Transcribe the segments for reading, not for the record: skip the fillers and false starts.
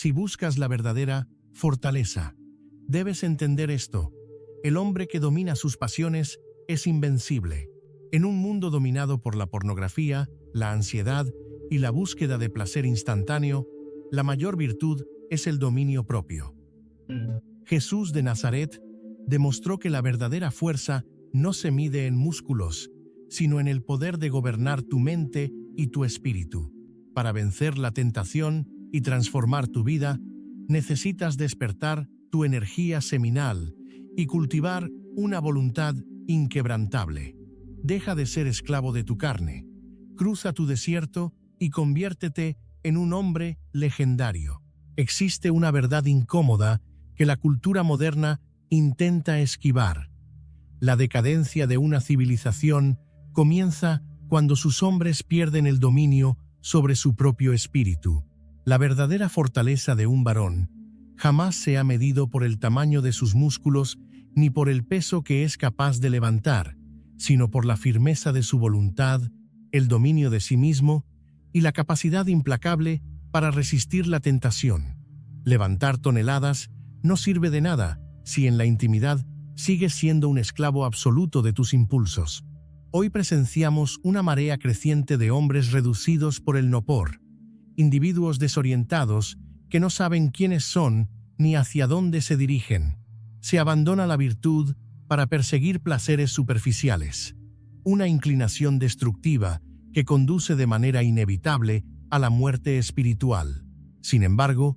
si buscas la verdadera fortaleza. Debes entender esto: el hombre que domina sus pasiones es invencible. En un mundo dominado por la pornografía, la ansiedad y la búsqueda de placer instantáneo, la mayor virtud es el dominio propio. Jesús de Nazaret demostró que la verdadera fuerza no se mide en músculos, sino en el poder de gobernar tu mente y tu espíritu. Para vencer la tentación y transformar tu vida, necesitas despertar tu energía seminal y cultivar una voluntad inquebrantable. Deja de ser esclavo de tu carne, cruza tu desierto y conviértete en un hombre legendario. Existe una verdad incómoda que la cultura moderna intenta esquivar. La decadencia de una civilización comienza cuando sus hombres pierden el dominio sobre su propio espíritu. La verdadera fortaleza de un varón jamás se ha medido por el tamaño de sus músculos ni por el peso que es capaz de levantar, sino por la firmeza de su voluntad, el dominio de sí mismo y la capacidad implacable para resistir la tentación. Levantar toneladas no sirve de nada si en la intimidad sigues siendo un esclavo absoluto de tus impulsos. Hoy presenciamos una marea creciente de hombres reducidos por el nopor, individuos desorientados que no saben quiénes son ni hacia dónde se dirigen. Se abandona la virtud para perseguir placeres superficiales, una inclinación destructiva que conduce de manera inevitable a la muerte espiritual. Sin embargo,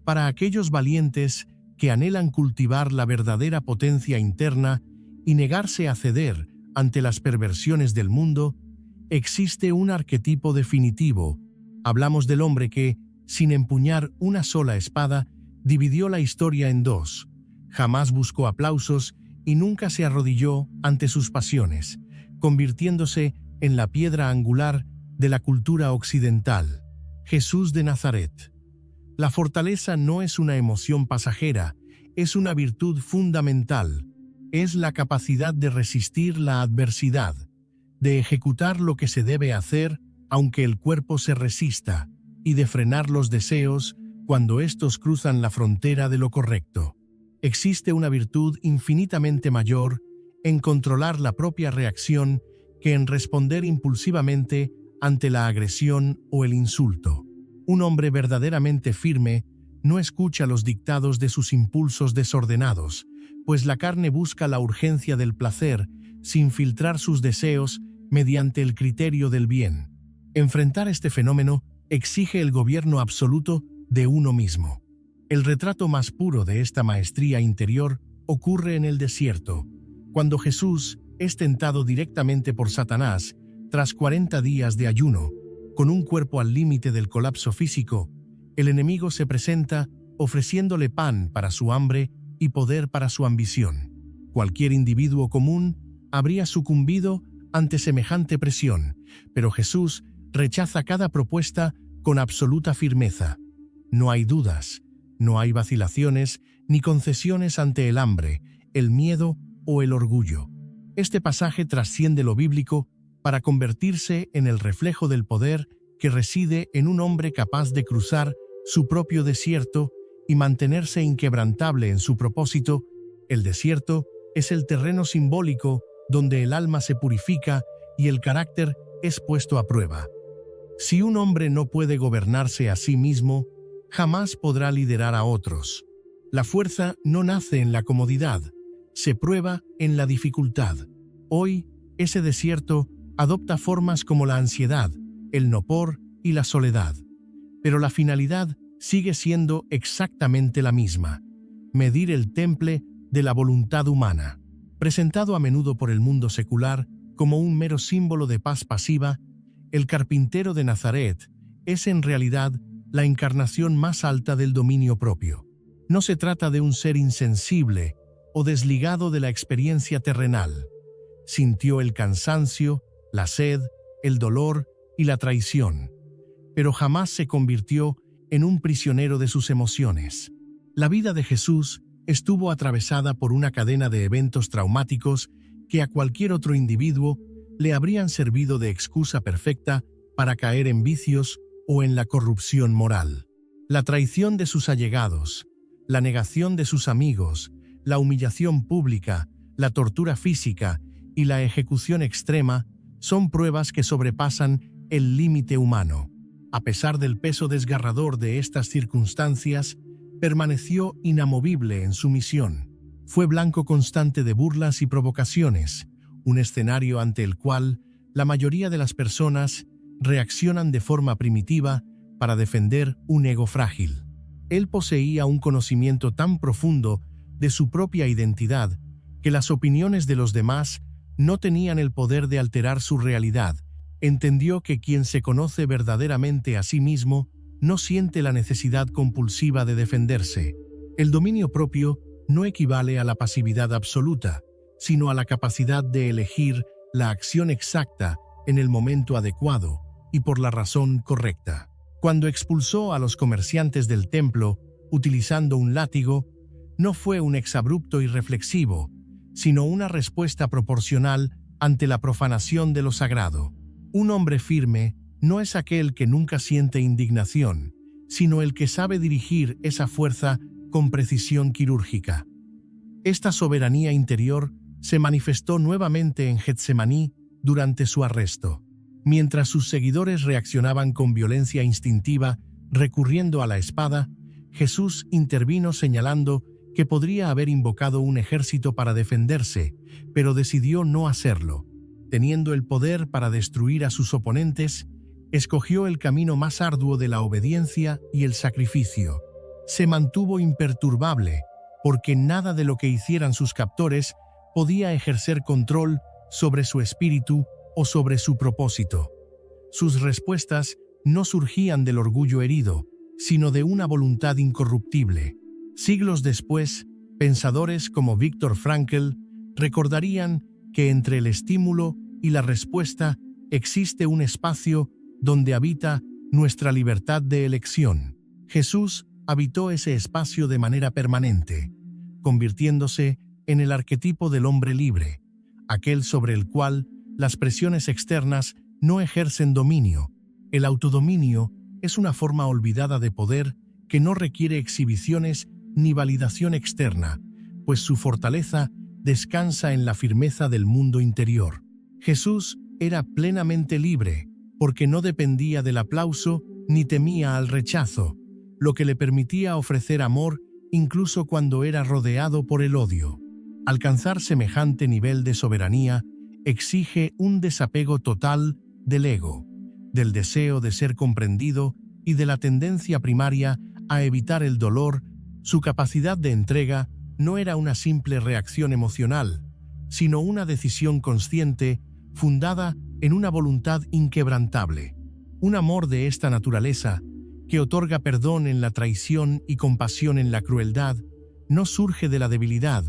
para aquellos valientes que anhelan cultivar la verdadera potencia interna y negarse a ceder ante las perversiones del mundo, existe un arquetipo definitivo. Hablamos del hombre que, sin empuñar una sola espada, dividió la historia en dos. Jamás buscó aplausos y nunca se arrodilló ante sus pasiones, convirtiéndose en la piedra angular de la cultura occidental. Jesús de Nazaret. La fortaleza no es una emoción pasajera, es una virtud fundamental. Es la capacidad de resistir la adversidad, de ejecutar lo que se debe hacer aunque el cuerpo se resista, y de frenar los deseos cuando estos cruzan la frontera de lo correcto. Existe una virtud infinitamente mayor en controlar la propia reacción que en responder impulsivamente ante la agresión o el insulto. Un hombre verdaderamente firme no escucha los dictados de sus impulsos desordenados, pues la carne busca la urgencia del placer sin filtrar sus deseos mediante el criterio del bien. Enfrentar este fenómeno exige el gobierno absoluto de uno mismo. El retrato más puro de esta maestría interior ocurre en el desierto, cuando Jesús es tentado directamente por Satanás tras 40 días de ayuno. Con un cuerpo al límite del colapso físico, el enemigo se presenta ofreciéndole pan para su hambre y poder para su ambición. Cualquier individuo común habría sucumbido ante semejante presión, pero Jesús rechaza cada propuesta con absoluta firmeza. No hay dudas, no hay vacilaciones ni concesiones ante el hambre, el miedo o el orgullo. Este pasaje trasciende lo bíblico para convertirse en el reflejo del poder que reside en un hombre capaz de cruzar su propio desierto y mantenerse inquebrantable en su propósito. El desierto es el terreno simbólico donde el alma se purifica y el carácter es puesto a prueba. Si un hombre no puede gobernarse a sí mismo, jamás podrá liderar a otros. La fuerza no nace en la comodidad, se prueba en la dificultad. Hoy, ese desierto adopta formas como la ansiedad, el nopor y la soledad. Pero la finalidad sigue siendo exactamente la misma: medir el temple de la voluntad humana. Presentado a menudo por el mundo secular como un mero símbolo de paz pasiva, el carpintero de Nazaret es en realidad la encarnación más alta del dominio propio. No se trata de un ser insensible o desligado de la experiencia terrenal. Sintió el cansancio, la sed, el dolor y la traición, pero jamás se convirtió en un prisionero de sus emociones. La vida de Jesús estuvo atravesada por una cadena de eventos traumáticos que a cualquier otro individuo le habrían servido de excusa perfecta para caer en vicios o en la corrupción moral. La traición de sus allegados, la negación de sus amigos, la humillación pública, la tortura física y la ejecución extrema son pruebas que sobrepasan el límite humano. A pesar del peso desgarrador de estas circunstancias, permaneció inamovible en su misión. Fue blanco constante de burlas y provocaciones, un escenario ante el cual la mayoría de las personas reaccionan de forma primitiva para defender un ego frágil. Él poseía un conocimiento tan profundo de su propia identidad que las opiniones de los demás no tenían el poder de alterar su realidad. Entendió que quien se conoce verdaderamente a sí mismo no siente la necesidad compulsiva de defenderse. El dominio propio no equivale a la pasividad absoluta, sino a la capacidad de elegir la acción exacta en el momento adecuado y por la razón correcta. Cuando expulsó a los comerciantes del templo utilizando un látigo, no fue un exabrupto irreflexivo, sino una respuesta proporcional ante la profanación de lo sagrado. Un hombre firme no es aquel que nunca siente indignación, sino el que sabe dirigir esa fuerza con precisión quirúrgica. Esta soberanía interior se manifestó nuevamente en Getsemaní durante su arresto. Mientras sus seguidores reaccionaban con violencia instintiva, recurriendo a la espada, Jesús intervino señalando que podría haber invocado un ejército para defenderse, pero decidió no hacerlo. Teniendo el poder para destruir a sus oponentes, escogió el camino más arduo de la obediencia y el sacrificio. Se mantuvo imperturbable, porque nada de lo que hicieran sus captores podía ejercer control sobre su espíritu o sobre su propósito. Sus respuestas no surgían del orgullo herido, sino de una voluntad incorruptible. Siglos después, pensadores como Viktor Frankl recordarían que entre el estímulo y la respuesta existe un espacio donde habita nuestra libertad de elección. Jesús habitó ese espacio de manera permanente, convirtiéndose en el arquetipo del hombre libre, aquel sobre el cual las presiones externas no ejercen dominio. El autodominio es una forma olvidada de poder que no requiere exhibiciones ni validación externa, pues su fortaleza descansa en la firmeza del mundo interior. Jesús era plenamente libre, porque no dependía del aplauso ni temía al rechazo, lo que le permitía ofrecer amor incluso cuando era rodeado por el odio. Alcanzar semejante nivel de soberanía exige un desapego total del ego, del deseo de ser comprendido y de la tendencia primaria a evitar el dolor. Su capacidad de entrega no era una simple reacción emocional, sino una decisión consciente fundada en una voluntad inquebrantable. Un amor de esta naturaleza, que otorga perdón en la traición y compasión en la crueldad, no surge de la debilidad,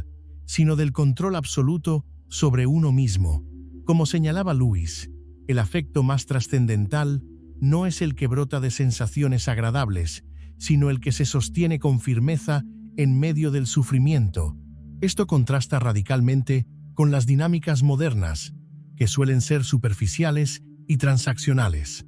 sino del control absoluto sobre uno mismo. Como señalaba Lewis, el afecto más trascendental no es el que brota de sensaciones agradables, sino el que se sostiene con firmeza en medio del sufrimiento. Esto contrasta radicalmente con las dinámicas modernas, que suelen ser superficiales y transaccionales.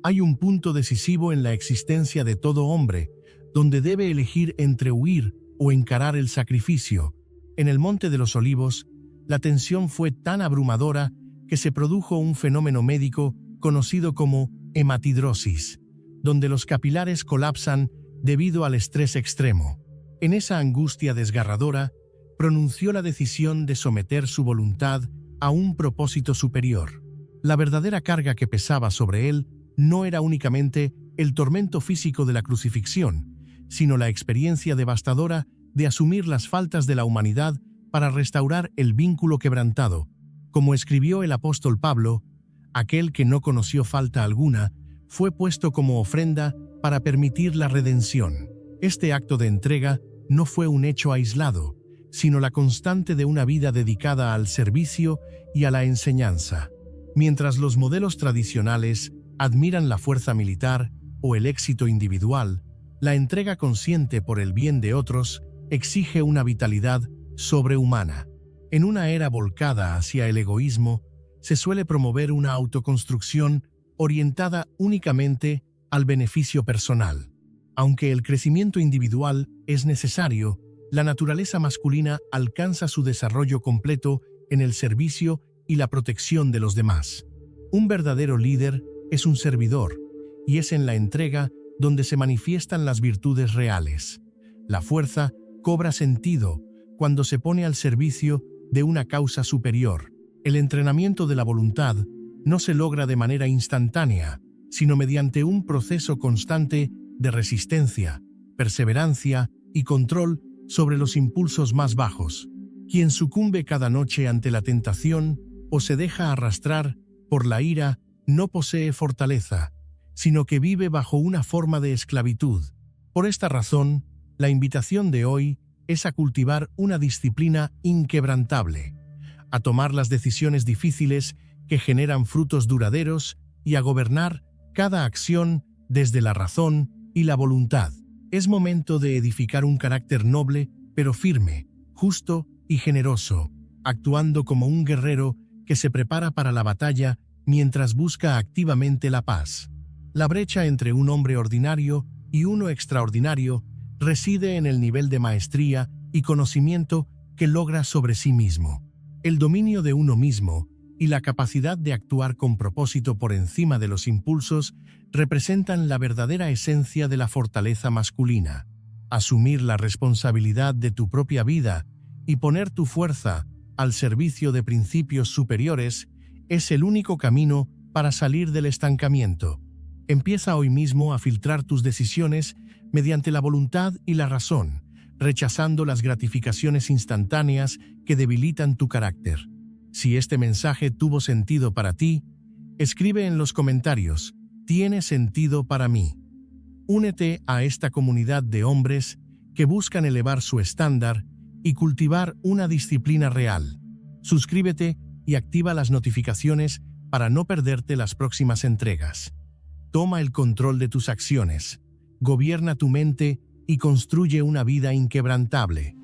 Hay un punto decisivo en la existencia de todo hombre, donde debe elegir entre huir o encarar el sacrificio. En el Monte de los Olivos, la tensión fue tan abrumadora que se produjo un fenómeno médico conocido como hematidrosis, donde los capilares colapsan debido al estrés extremo. En esa angustia desgarradora, pronunció la decisión de someter su voluntad a un propósito superior. La verdadera carga que pesaba sobre él no era únicamente el tormento físico de la crucifixión, sino la experiencia devastadora de asumir las faltas de la humanidad para restaurar el vínculo quebrantado. Como escribió el apóstol Pablo, aquel que no conoció falta alguna fue puesto como ofrenda para permitir la redención. Este acto de entrega no fue un hecho aislado, sino la constante de una vida dedicada al servicio y a la enseñanza. Mientras los modelos tradicionales admiran la fuerza militar o el éxito individual, la entrega consciente por el bien de otros exige una vitalidad sobrehumana. En una era volcada hacia el egoísmo, se suele promover una autoconstrucción orientada únicamente al beneficio personal. Aunque el crecimiento individual es necesario, la naturaleza masculina alcanza su desarrollo completo en el servicio y la protección de los demás. Un verdadero líder es un servidor, y es en la entrega donde se manifiestan las virtudes reales. La fuerza cobra sentido cuando se pone al servicio de una causa superior. El entrenamiento de la voluntad no se logra de manera instantánea, sino mediante un proceso constante de resistencia, perseverancia y control sobre los impulsos más bajos. Quien sucumbe cada noche ante la tentación o se deja arrastrar por la ira no posee fortaleza, sino que vive bajo una forma de esclavitud. Por esta razón, la invitación de hoy es a cultivar una disciplina inquebrantable, a tomar las decisiones difíciles que generan frutos duraderos y a gobernar cada acción desde la razón y la voluntad. Es momento de edificar un carácter noble, pero firme, justo y generoso, actuando como un guerrero que se prepara para la batalla mientras busca activamente la paz. La brecha entre un hombre ordinario y uno extraordinario reside en el nivel de maestría y conocimiento que logra sobre sí mismo. El dominio de uno mismo y la capacidad de actuar con propósito por encima de los impulsos representan la verdadera esencia de la fortaleza masculina. Asumir la responsabilidad de tu propia vida y poner tu fuerza al servicio de principios superiores es el único camino para salir del estancamiento. Empieza hoy mismo a filtrar tus decisiones mediante la voluntad y la razón, rechazando las gratificaciones instantáneas que debilitan tu carácter. Si este mensaje tuvo sentido para ti, escribe en los comentarios: «Tiene sentido para mí». Únete a esta comunidad de hombres que buscan elevar su estándar y cultivar una disciplina real. Suscríbete y activa las notificaciones para no perderte las próximas entregas. Toma el control de tus acciones, gobierna tu mente y construye una vida inquebrantable.